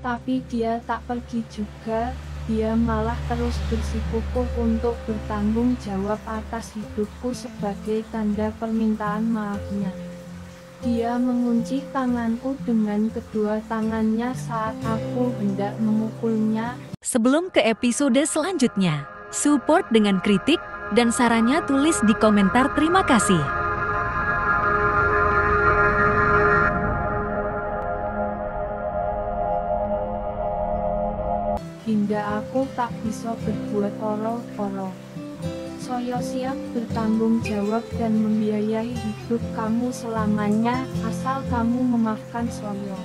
Tapi dia tak pergi juga, dia malah terus bersikukuh untuk bertanggung jawab atas hidupku sebagai tanda permintaan maafnya. Dia mengunci tanganku dengan kedua tangannya saat aku hendak memukulnya. Sebelum ke episode selanjutnya, support dengan kritik dan sarannya tulis di komentar. Terima kasih. Hingga aku tak bisa berbuat oro-oro. Saya siap bertanggung jawab dan membiayai hidup kamu selamanya, asal kamu memaafkan saya.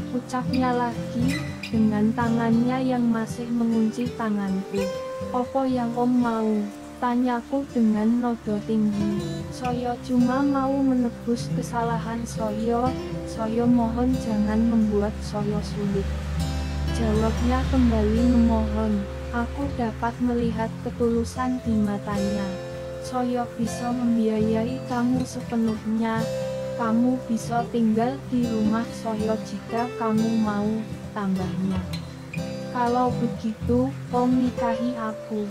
Ucapnya lagi, dengan tangannya yang masih mengunci tanganku. Apa yang om mau? Tanyaku dengan nada tinggi. Saya cuma mau menebus kesalahan saya mohon jangan membuat saya sulit. Jawabnya kembali memohon. Aku dapat melihat ketulusan di matanya. Saya bisa membiayai kamu sepenuhnya. Kamu bisa tinggal di rumah saya jika kamu mau, tambahnya. Kalau begitu, om nikahi aku.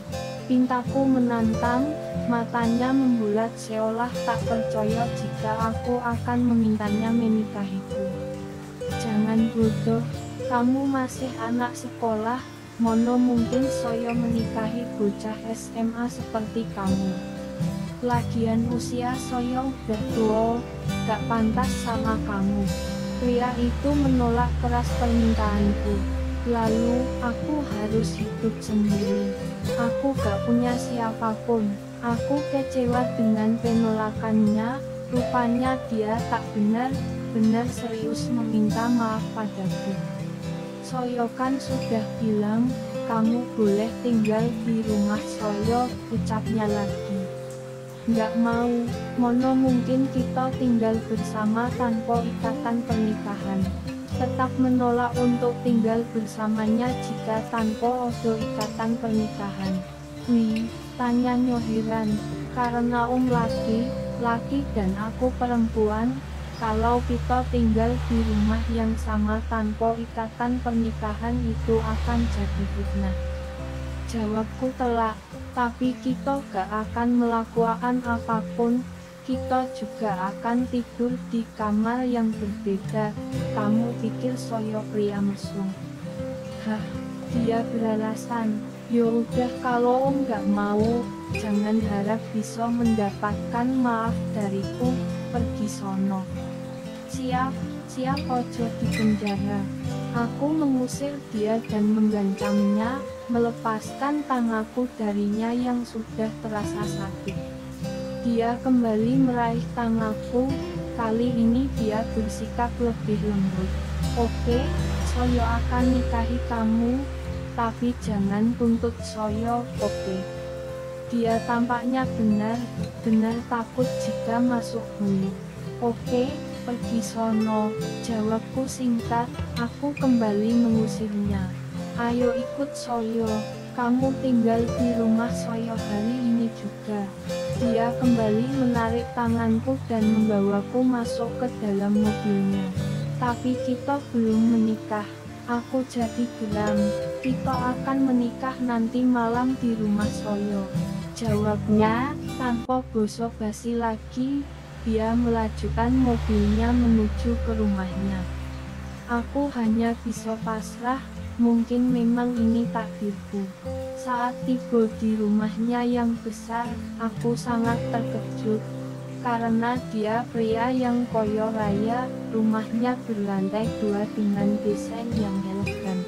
Pintaku menantang, matanya membulat seolah tak percaya jika aku akan memintanya menikahiku. Jangan bodoh, kamu masih anak sekolah. Mono mungkin saya menikahi bocah SMA seperti kamu. Lagian usia saya udah tua, gak pantas sama kamu. Pria itu menolak keras permintaanku. Lalu, aku harus hidup sendiri. Aku gak punya siapapun. Aku kecewa dengan penolakannya. Rupanya dia tak benar-benar serius meminta maaf padaku. Saya kan sudah bilang, kamu boleh tinggal di rumah saya, ucapnya lagi. Nggak mau, mono mungkin kita tinggal bersama tanpa ikatan pernikahan. Tetap menolak untuk tinggal bersamanya jika tanpa ada ikatan pernikahan. Wih, tanya heran, karena om laki dan aku perempuan. Kalau kita tinggal di rumah yang sama tanpa ikatan pernikahan itu akan jadi fitnah. Jawabku telak, tapi kita gak akan melakukan apapun, kita juga akan tidur di kamar yang berbeda. Kamu pikir saya pria mesum? Hah, dia beralasan, yaudah kalau om gak mau, jangan harap bisa mendapatkan maaf dariku, pergi sono. Siap ojo di penjara. Aku mengusir dia dan menggancangnya, melepaskan tanganku darinya yang sudah terasa sakit. Dia kembali meraih tanganku, kali ini dia bersikap lebih lembut. Oke, saya akan nikahi kamu, tapi jangan tuntut saya, oke? Dia tampaknya benar takut jika masuk bulu. Oke, pergi sono, jawabku singkat. Aku kembali mengusirnya. Ayo ikut saya, kamu tinggal di rumah saya hari ini juga. Dia kembali menarik tanganku dan membawaku masuk ke dalam mobilnya. Tapi kita belum menikah. Aku jadi geram. Kita akan menikah nanti malam di rumah saya, jawabnya tanpa basa-basi lagi. Dia melajukan mobilnya menuju ke rumahnya. Aku hanya bisa pasrah, mungkin memang ini takdirku. Saat tiba di rumahnya yang besar, aku sangat terkejut. Karena dia pria yang kaya raya, rumahnya berlantai 2 dengan desain yang elegan.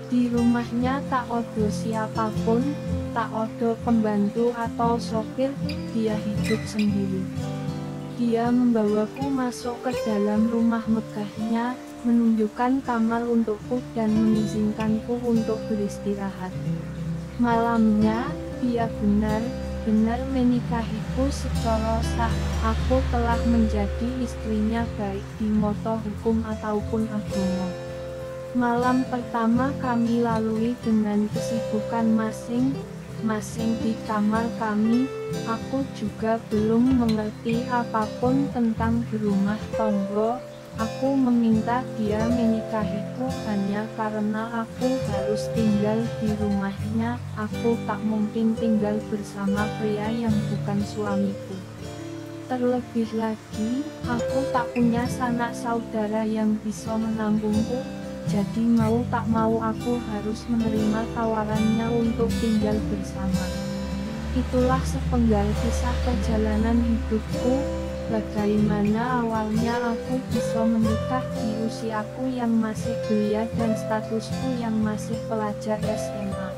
Di rumahnya tak ada siapapun, tak ada pembantu atau sopir, dia hidup sendiri. Dia membawaku masuk ke dalam rumah megahnya, menunjukkan kamar untukku dan mengizinkanku untuk beristirahat. Malamnya, dia benar-benar menikahiku secara sah. Aku telah menjadi istrinya baik di mata hukum ataupun agama. Malam pertama kami lalui dengan kesibukan masing-masing di kamar kami. Aku juga belum mengerti apapun tentang berumah tangga. Aku meminta dia menikahiku hanya karena aku harus tinggal di rumahnya. Aku tak mungkin tinggal bersama pria yang bukan suamiku. Terlebih lagi, aku tak punya sanak saudara yang bisa menanggungku. Jadi mau tak mau aku harus menerima tawarannya untuk tinggal bersama. Itulah sepenggal kisah perjalanan hidupku. Bagaimana awalnya aku bisa menikah di usiaku yang masih belia dan statusku yang masih pelajar SMA.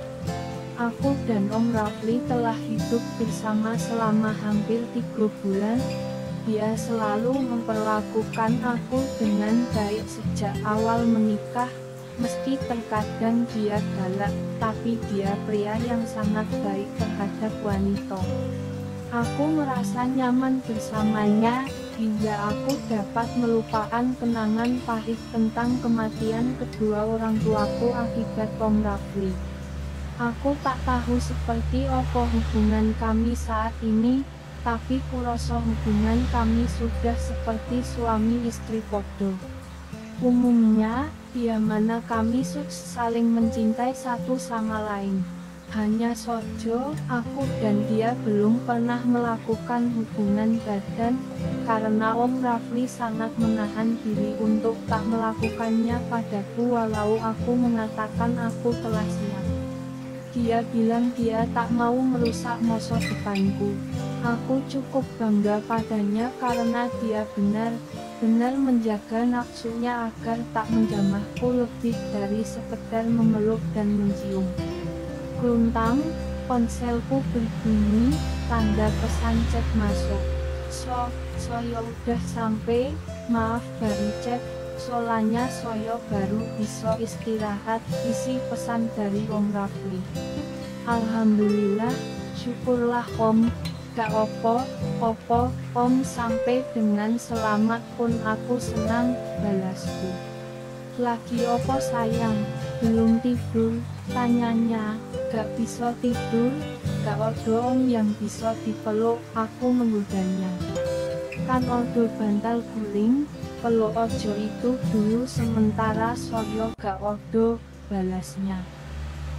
Aku dan Om Rafli telah hidup bersama selama hampir 3 bulan. Dia selalu memperlakukan aku dengan baik sejak awal menikah. Meski terkadang dia galak, tapi dia pria yang sangat baik terhadap wanita. Aku merasa nyaman bersamanya, hingga aku dapat melupakan kenangan pahit tentang kematian kedua orang tuaku akibat Om Rafli. Aku tak tahu seperti apa hubungan kami saat ini, tapi kurasa hubungan kami sudah seperti suami istri podo. Umumnya, dia mana kami saling mencintai satu sama lain. Hanya saja, aku dan dia belum pernah melakukan hubungan badan, karena Om Rafli sangat menahan diri untuk tak melakukannya padaku walau aku mengatakan aku telah siap. Dia bilang dia tak mau merusak masa depanku. Aku cukup bangga padanya karena dia benar-benar menjaga nafsunya agar tak menjamahku lebih dari sekedar memeluk dan mencium. Kluntang, ponselku berbunyi, tanda pesan chat masuk. Soyo udah sampai, maaf baru chat. Solanya soyo baru bisa istirahat, isi pesan dari Om Rafli. Alhamdulillah, syukurlah Om, gak opo, Om sampai dengan selamat pun aku senang, balasku. Lagi opo sayang, belum tidur, tanyanya, gak bisa tidur, gak odo Om yang bisa dipeluk, aku menggugahnya. Kan odo bantal guling, peluk ojo itu dulu sementara soyo gak odo, balasnya.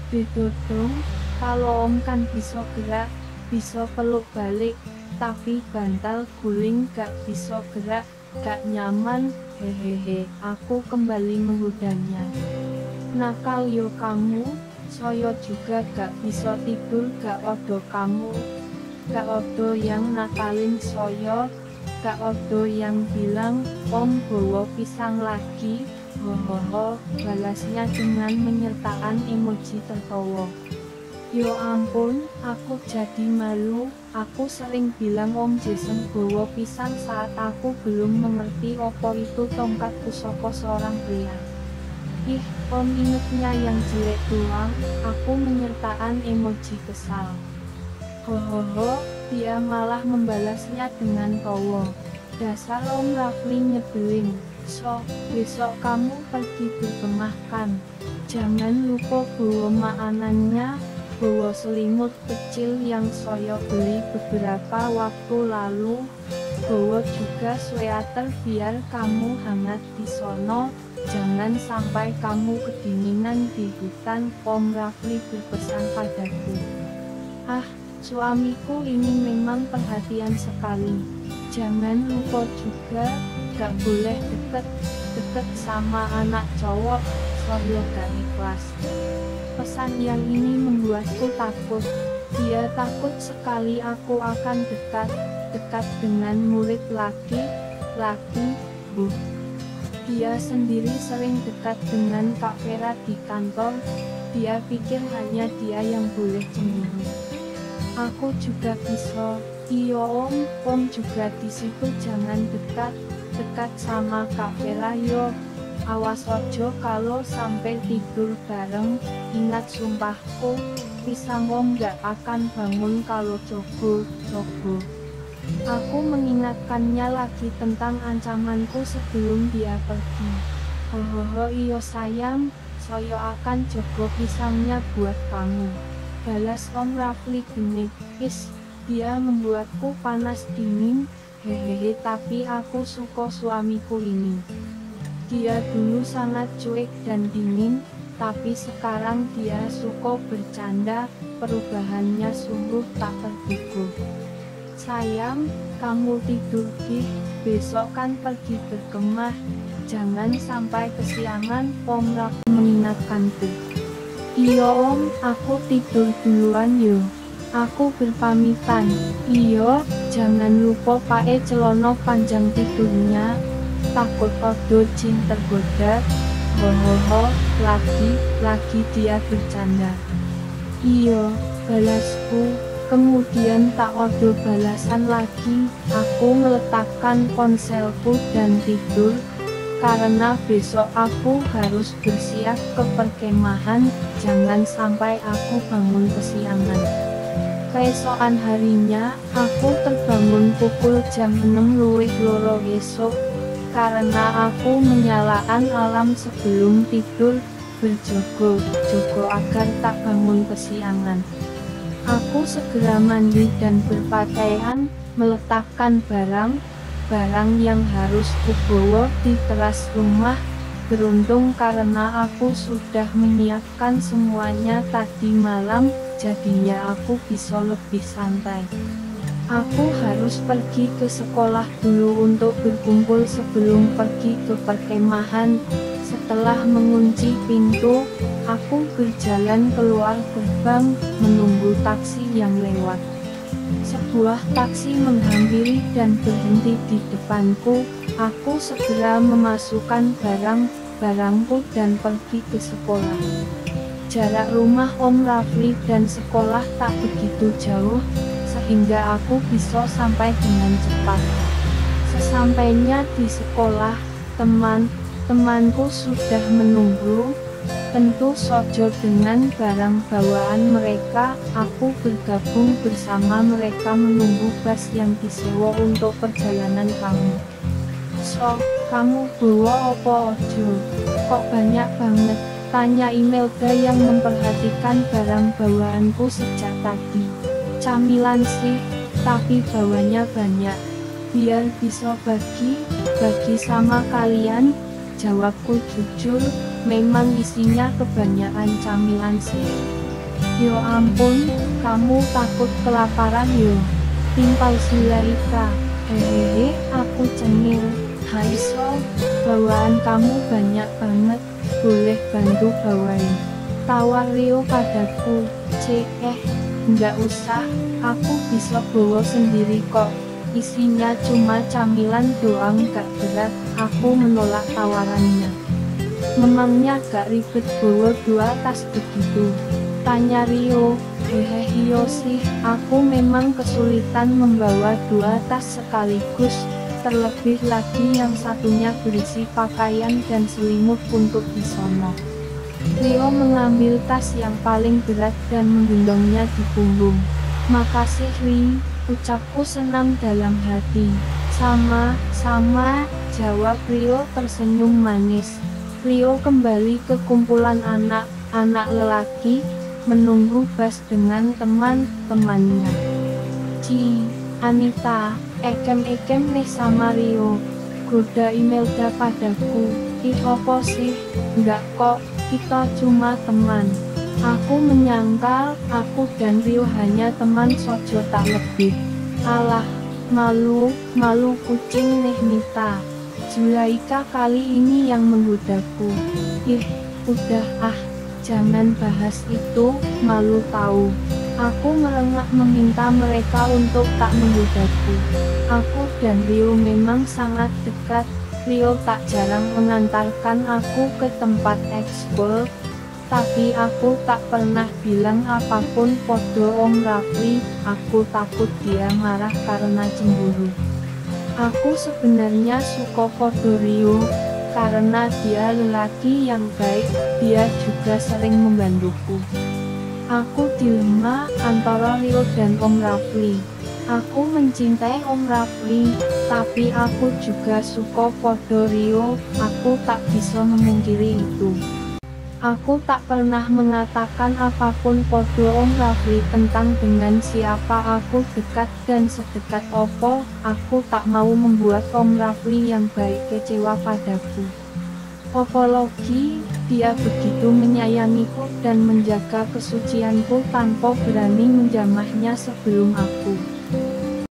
Bedodong, kalau Om kan bisa gerak, bisa peluk balik, tapi bantal guling gak bisa gerak, gak nyaman, hehehe, aku kembali menggugahnya. Nakal yo kamu, soyo juga gak bisa tidur gak odo kamu, gak odo yang nakalin soyo, gak odo yang bilang, Om bawa pisang lagi, hohoho, balasnya dengan menyertakan emoji tertawa. Yo ampun, aku jadi malu, aku sering bilang Om Jason bawa pisang saat aku belum mengerti apa itu tongkat pusaka seorang pria. Ih, Om ingetnya yang jelek doang, aku menyertakan emoji kesal. Hohoho, dia malah membalasnya dengan tawa. Dasar Om Rafli nyebelin. Besok kamu pergi berkemahkan. Jangan lupa bawa makanannya, bawa selimut kecil yang saya beli beberapa waktu lalu. Bawa juga sweater biar kamu hangat di sono. Jangan sampai kamu kedinginan di hutan, Om Rafli berpesan padaku. Ah, suamiku ini memang perhatian sekali. Jangan lupa juga, gak boleh deket sama anak cowok, soalnya gak ikhlas. Pesan yang ini membuatku takut. Dia takut sekali aku akan dekat dengan murid laki, Bu. Dia sendiri sering dekat dengan Kak Vera di kantor. Dia pikir hanya dia yang boleh cemburu. Aku juga bisa. Iyo Om juga di situ. Jangan dekat sama Kak Vera yo. Awas ojo kalau sampai tidur bareng. Ingat sumpahku, pisang Om gak akan bangun kalau coba. Aku mengingatkannya lagi tentang ancamanku sebelum dia pergi. Hohoho iyo sayang, saya akan jaga pisangnya buat kamu, balas Om Rafli genit. Dia membuatku panas dingin. Hehehe, tapi aku suka suamiku ini. Dia dulu sangat cuek dan dingin, tapi sekarang dia suka bercanda. Perubahannya sungguh tak terduga. Sayang, kamu tidur di, besok kan pergi berkemah. Jangan sampai kesiangan, Om Rafli mengingatkanku. Iya Om, aku tidur duluan yo. Aku berpamitan. Iya, jangan lupa pakai celana panjang tidurnya. Takut odo jin tergoda. Hohoho, lagi dia bercanda. Iya, balasku. Kemudian tak odo balasan lagi. Aku meletakkan ponselku dan tidur. Karena besok aku harus bersiap ke perkemahan. Jangan sampai aku bangun kesiangan. Keesokan harinya, aku terbangun pukul jam 6.02 esok. Karena aku menyalakan alarm sebelum tidur, berjogo-jogo agar tak bangun kesiangan. Aku segera mandi dan berpakaian, meletakkan barang yang harus kubawa di teras rumah. Beruntung karena aku sudah menyiapkan semuanya tadi malam, jadinya aku bisa lebih santai. Aku harus pergi ke sekolah dulu untuk berkumpul sebelum pergi ke perkemahan. Setelah mengunci pintu, aku berjalan keluar gerbang, menunggu taksi yang lewat. Sebuah taksi menghampiri dan berhenti di depanku. Aku segera memasukkan barangku dan pergi ke sekolah. Jarak rumah Om Rafli dan sekolah tak begitu jauh, sehingga aku bisa sampai dengan cepat. Sesampainya di sekolah, temanku sudah menunggu. Tentu saja dengan barang bawaan mereka, aku bergabung bersama mereka menunggu bus yang disewa untuk perjalanan kami. So, kamu bawa apa ojo? Kok banyak banget? Tanya Imelda yang memperhatikan barang bawaanku sejak tadi. Camilan sih, tapi bawanya banyak. Biar bisa bagi sama kalian. Jawabku jujur, memang isinya kebanyakan camilan sih. Yo ampun, kamu takut kelaparan yo? Timpal Zulaika. Hehehe, aku cengil. Hai so, bawaan kamu banyak banget, boleh bantu bawain? Tawar Rio padaku. Enggak usah, aku bisa bawa sendiri kok. Isinya cuma camilan doang, gak berat. Aku menolak tawarannya. Memangnya gak ribet bawa 2 tas begitu? Tanya Rio. Iya sih, aku memang kesulitan membawa 2 tas sekaligus. Terlebih lagi yang satunya berisi pakaian dan selimut untuk di sono. Rio mengambil tas yang paling berat dan menggendongnya di punggung. Makasih Ri, ucapku senang dalam hati. Sama, jawab Rio tersenyum manis. Rio kembali ke kumpulan anak lelaki, menunggu bus dengan teman-temannya. Anita, ekem nih sama Rio, goda Imelda padaku. Apa sih? Enggak kok, kita cuma teman. Aku menyangka aku dan Rio hanya teman sojo tak lebih. Alah, malu kucing nih Nita. Zulaika kali ini yang menggodaku. Udah jangan bahas itu, malu tahu. Aku melengak meminta mereka untuk tak menggodaku. Aku dan Rio memang sangat dekat. Rio tak jarang mengantarkan aku ke tempat ekskul. Tapi aku tak pernah bilang apapun podo Om Rafli. Aku takut dia marah karena cemburu. Aku sebenarnya suka podo Rio, karena dia lelaki yang baik. Dia juga sering membantuku. Aku dilema antara Rio dan Om Rafli. Aku mencintai Om Rafli, tapi aku juga suka podo Rio. Aku tak bisa memungkiri itu. Aku tak pernah mengatakan apapun pada Om Rafli tentang dengan siapa aku dekat dan sedekat opo. Aku tak mau membuat Om Rafli yang baik kecewa padaku. Apologi, dia begitu menyayangiku dan menjaga kesucianku tanpa berani menjamahnya sebelum aku.